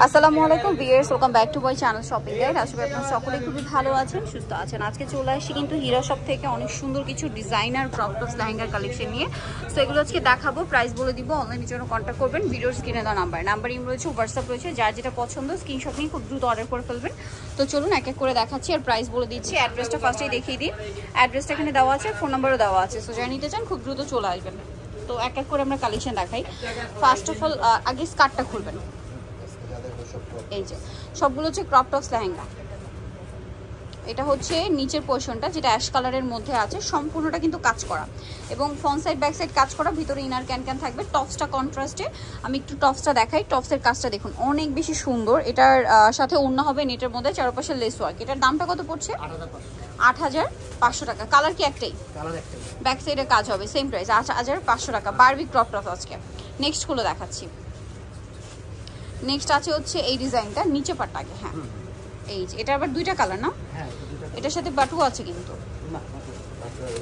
আসসালামু আলাইকুম viewers, welcome back to my channel shopping guide. আশা করি আপনারা সকলেই খুবই ভালো আছেন, সুস্থ আছেন। আজকে চলে আসি কিন্তু হীরা শপ থেকে অনেক সুন্দর কিছু ডিজাইনার ক্রপ টপস লেহেঙ্গার কালেকশন নিয়ে। সো এগুলো আজকে দেখাবো, প্রাইস বলে দিব। অনলাইনের জন্য কন্ট্যাক্ট করবেন ভিডিওর স্ক্রিনে দেওয়া নাম্বার ইম রয়েছে, হোয়াটসঅ্যাপ রয়েছে। যার যেটা পছন্দ স্ক্রিনশট নিয়ে খুব দ্রুত অর্ডার করে ফেলবেন। তো চলুন এক এক করে দেখাচ্ছি আর প্রাইস বলে দিচ্ছি। অ্যাড্রেসটা ফার্স্টেই দেখিয়ে দিই। অ্যাড্রেসটা এখানে দেওয়া আছে, ফোন নাম্বারও দেওয়া আছে। সো যারা নিতে চান খুব দ্রুত চলে আসবেন। তো এক এক করে আমরা কালেকশন দেখাই। ফার্স্ট অফ অল আগে স্কার্টটা খুলবেন। এই যে সবগুলো হচ্ছে ক্রপ টপস লেহেঙ্গা। এটা হচ্ছে নিচের পোর্শনটা, যেটা অ্যাশ কালারের মধ্যে আছে, সম্পূর্ণটা কিন্তু কাজ করা এবং ফ্রন্ট সাইড ব্যাক সাইড কাজ করা, ভিতরে ইনার ক্যান থাকবে। টপসটা কন্ট্রাস্টে, আমি একটু টপসটা দেখাই। টপসের কাজটা দেখুন অনেক বেশি সুন্দর। এটার সাথে ওড়না হবে নেটের মধ্যে, চারপাশে লেস ওয়ার্ক। এটার দামটা কত পড়ছে? ৮৫০০ টাকা। কালার কি একটাই? ব্যাক সাইডে কাজ হবে, সেম প্রাইস ৮৫০০ টাকা। বারবি ক্রপ টপস আজকে নেক্সট গুলো দেখাচ্ছি। নেক্সট আছে হচ্ছে এই ডিজাইনটা, নিচে পাটটা আগে। হ্যাঁ এই যে এটা আবার দুইটা কালার না? এটার সাথে বাটু আছে কিন্তু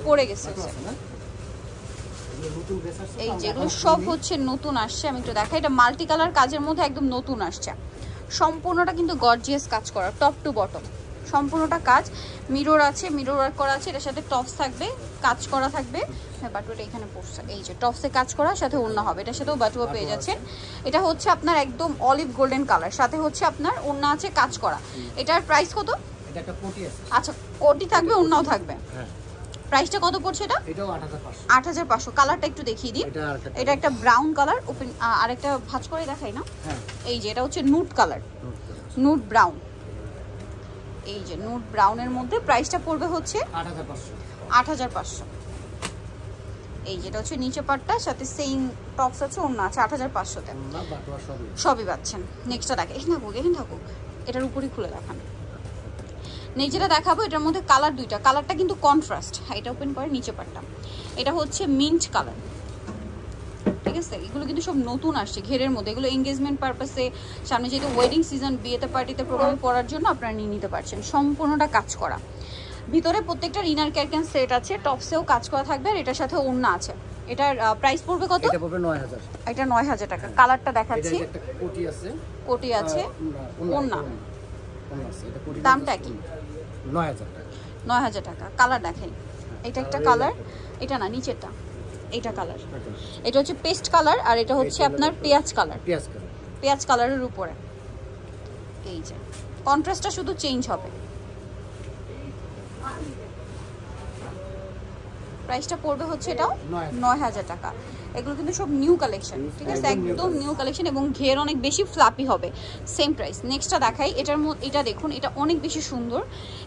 পড়ে গেছে। এই যেগুলো সব হচ্ছে নতুন আসছে, আমি একটু দেখাই। এটা মাল্টি কালার কাজের মধ্যে একদম নতুন আসছে। সম্পূর্ণটা কিন্তু গর্জিয়াস কাজ করা, টপ টু বটম সম্পূর্ণটা কাজ। মিরর আছে, মিরর ওয়ার্ক করা আছে। এটার সাথে টপস থাকবে, কাজ করা থাকবে। হ্যাঁ বাটুটা এখানে পড়ছে। এই যে টপসে কাজ করা, সাথে ওড়না হবে। এটার সাথেও বাটুয়া পেয়ে যাচ্ছেন। এটা হচ্ছে আপনার একদম অলিভ গোল্ডেন কালার, সাথে হচ্ছে আপনার ওড়না আছে কাজ করা। এটার প্রাইস কত? এটা একটা কোটি আছে। আচ্ছা কোটি থাকবে, ওড়নাও থাকবে। হ্যাঁ প্রাইসটা কত পড়ছে এটা? এটাও ৮৫০০। কালারটা একটু দেখিয়ে দিই। এটা একটা ব্রাউন কালার, ওপেন আরেকটা ভাঁজ করে দেখাই না? হ্যাঁ এই যে এটা হচ্ছে নুট কালার, নুট ব্রাউন। এই যে নুট ব্রাউনের মধ্যে প্রাইসটা পড়বে হচ্ছে ৮৫০০। এই যেটা হচ্ছে নিচে পাটটা, সাথে সেম টপস আছে, অন্য আছে ৮৫০০-তে সবই পাচ্ছেন। নেক্সটটা দেখে এখানে থাকুক, এখানে থাকুক, এটার উপরই খুলে দেখান। নিচেটা দেখাবো, এটার মধ্যে কালার দুইটা। কালারটা কিন্তু কন্ট্রাস্ট। হ্যাঁ এটা ওপেন করে নিচে পাটটা, এটা হচ্ছে মিন্ট কালার। ঠিক আছে, এগুলো কিন্তু সব নতুন আসছে ঘেরের মধ্যে। এগুলো এঙ্গেজমেন্ট পারপাসে, সামনে যেহেতু ওয়েডিং সিজন, বিয়েতে পার্টিতে প্রোগ্রামে পরার জন্য আপনারা নিয়ে নিতে পারছেন। সম্পূর্ণটা কাজ করা, ভিতরে প্রত্যেকটার ইনার ক্যান সেট আছে, টপসেও কাজ করা থাকবে। আর এটার সাথে ওড়না আছে। এটার প্রাইস পড়বে কত? এটা পড়বে ৯০০০। এটা ৯০০০ টাকা। কালারটা দেখাচ্ছি, এটা একটা কোটি আছে, কোটি আছে, ওড়না আছে। এটা কোটি দামটা কি? ৯০০০ টাকা। ৯০০০ টাকা। কালার দেখাই। এটা একটা কালার, এটা না নিচেরটা, এটা কালার। এটা হচ্ছে পেস্ট কালার, আর এটা হচ্ছে আপনার পেঁয়াজ কালার। পেঁয়াজ কালারের উপরে এই যে কন্ট্রাস্টটা শুধু চেঞ্জ হবে। প্রাইসটা পড়বে হচ্ছে এটাও ৯০০০ টাকা। এগুলো কিন্তু সব নিউ কালেকশন, ঠিক আছে, একদম নিউ কালেকশন এবং ঘের অনেক বেশি ফ্লাপি হবে। Same price. নেক্সটটা দেখাই। এটার মধ্যে এটা দেখুন, এটা অনেক বেশি সুন্দর।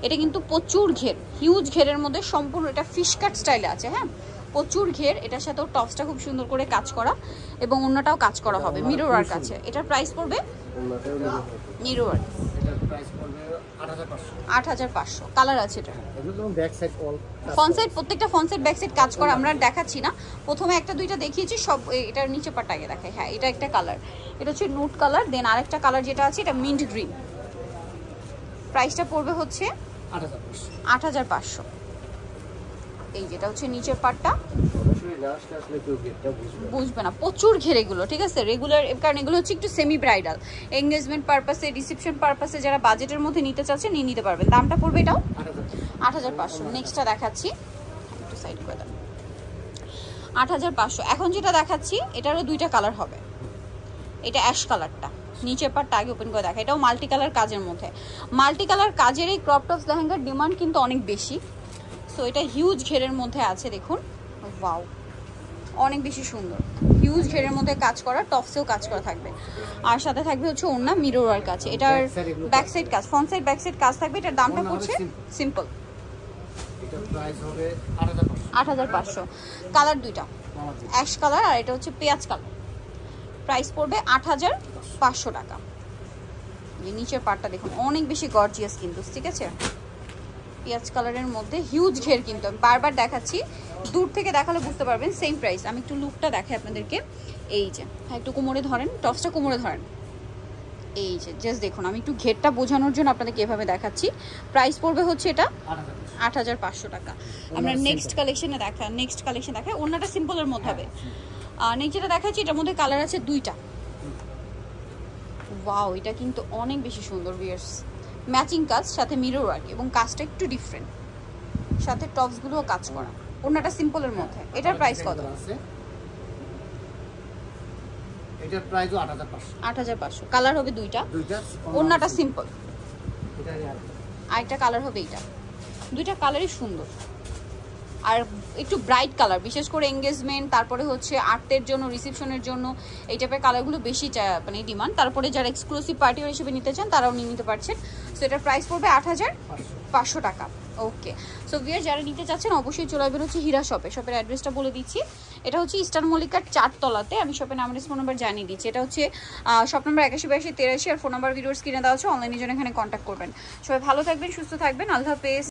এটা কিন্তু প্রচুর ঘের, হিউজ ঘেরের মধ্যে সম্পূর্ণ। এটা ফিশ কাট স্টাইলে আছে। হ্যাঁ প্রচুর ঘের। এটার সাথেও টপসটা খুব সুন্দর করে কাজ করা এবং অন্যটাও কাজ করা হবে, মিরর ওয়ার্ক আছে। এটার প্রাইস পড়বে মিরর ওয়ার্ক ৮৫০০। কালার আছে এটা, ফ্রন্ট সাইড প্রত্যেকটা ফ্রন্ট সাইড ব্যাক সাইড কাজ করা। আমরা দেখাচ্ছি না, প্রথমে একটা দুইটা দেখিয়েছি সব। এটার নিচে পাটটা আগে দেখাই। হ্যাঁ এটা একটা কালার, এটা হচ্ছে নুট কালার। দেন আরেকটা কালার যেটা আছে এটা মিন্ট গ্রিন। প্রাইসটা পড়বে হচ্ছে ৮৫০০। এই যেটা হচ্ছে নিচের পাটটা, বুঝবে না, প্রচুর ঘের এগুলো। ঠিক আছে, রেগুলার, কারণ এগুলো হচ্ছে একটু সেমি ব্রাইডাল, এঙ্গেজমেন্ট পারপাসে, রিসেপশন পারপাসে যারা বাজেটের মধ্যে নিতে চাচ্ছেন নিয়ে নিতে পারবেন। দামটা পড়বে এটাও ৮৫০০। নেক্সটটা দেখাচ্ছি, একটু সাইড করে দেন। ৮৫০০। এখন যেটা দেখাচ্ছি এটারও দুইটা কালার হবে। এটা অ্যাশ কালারটা, নিচের পাটটা আগে ওপেন করে দেখা। এটাও মাল্টি কালার কাজের মধ্যে। মাল্টি কালার কাজের এই ক্রপ টপস লেহেঙ্গার ডিমান্ড কিন্তু অনেক বেশি। সো এটা হিউজ ঘেরের মধ্যে আছে, দেখুন। ওয়াও অনেক বেশি সুন্দর, হিউজ ঘেরের মধ্যে কাজ করা, টপসেও কাজ করা থাকবে। আর সাথে থাকবে হচ্ছে ওড়না, মিরর ওয়ার্ক আছে। এটার ব্যাক সাইড কাজ, ফ্রন্ট সাইড ব্যাক সাইড কাজ থাকবে। এটার দামটা পড়ছে সিম্পল, এটার প্রাইস হবে ৮৫০০। কালার দুইটা, অ্যাশ কালার আর এটা হচ্ছে পেঁয়াজ কালার। প্রাইস পড়বে ৮৫০০ টাকা। এই নিচের পার্টটা দেখুন অনেক বেশি গর্জিয়াস কিন্তু, ঠিক আছে, পেঁয়াজ কালারের মধ্যে হিউজ ঘের। কিন্তু আমি বারবার দেখাচ্ছি, দূর থেকে দেখালে বুঝতে পারবেন। Same price. আমি একটু লুকটা দেখাই আপনাদেরকে। এই যে হ্যাঁ একটু কোমরে ধরেন, টপসটা কোমরে ধরেন। এই যে জাস্ট দেখুন, আমি একটু ঘেরটা বোঝানোর জন্য আপনাদেরকে এভাবে দেখাচ্ছি। প্রাইস পড়বে হচ্ছে এটা ৮৫০০ টাকা। আমরা নেক্সট কালেকশনে দেখাই। ওড়নাটা সিম্পলের মধ্যে হবে। নেক্সট যেটা দেখাচ্ছি এটার মধ্যে কালার আছে দুইটা। ওয়াও, এটা কিন্তু অনেক বেশি সুন্দর ভিউয়ার্স, ম্যাচিং কাজ সাথে মিরর ওয়ার্ক এবং কাজটা একটু ডিফারেন্ট, সাথে টপস গুলোও কাজ করা, ওনাটা সিম্পলের মধ্যে। এটার প্রাইস কত? এটার প্রাইসও 8500। 8500। কালার হবে দুইটা, ওনাটা সিম্পল, আরেকটা কালার হবে এইটা। দুইটা কালারই সুন্দর আর একটু ব্রাইট কালার, বিশেষ করে এঙ্গেজমেন্ট, তারপরে হচ্ছে আর্টের জন্য, রিসেপশনের জন্য এই টাইপের কালারগুলো বেশি মানে ডিমান্ড। তারপরে যারা এক্সক্লুসিভ পার্টি হিসেবে নিতে চান তারাও নিয়ে নিতে পারছেন। সো এটার প্রাইস পড়বে 8500 টাকা। ওকে, সো ভিউয়ার যারা নিতে চাচ্ছেন অবশ্যই চলে আসবেন হচ্ছে হীরা শপে। শপের অ্যাড্রেসটা বলে দিচ্ছি, এটা হচ্ছে ইস্টার্ন মল্লিকার 4 তলাতে। আমি শপের নাম, ফোন নাম্বার জানিয়ে দিচ্ছি। এটা হচ্ছে শপ নাম্বার 818283 আর ফোন নাম্বার ভিডিওর স্ক্রিনে দেওয়া আছে, অনলাইনের জন্য এখানে কন্ট্যাক্ট করবেন। সবাই ভালো থাকবেন, সুস্থ থাকবেন, আল্লাহ হাফেজ।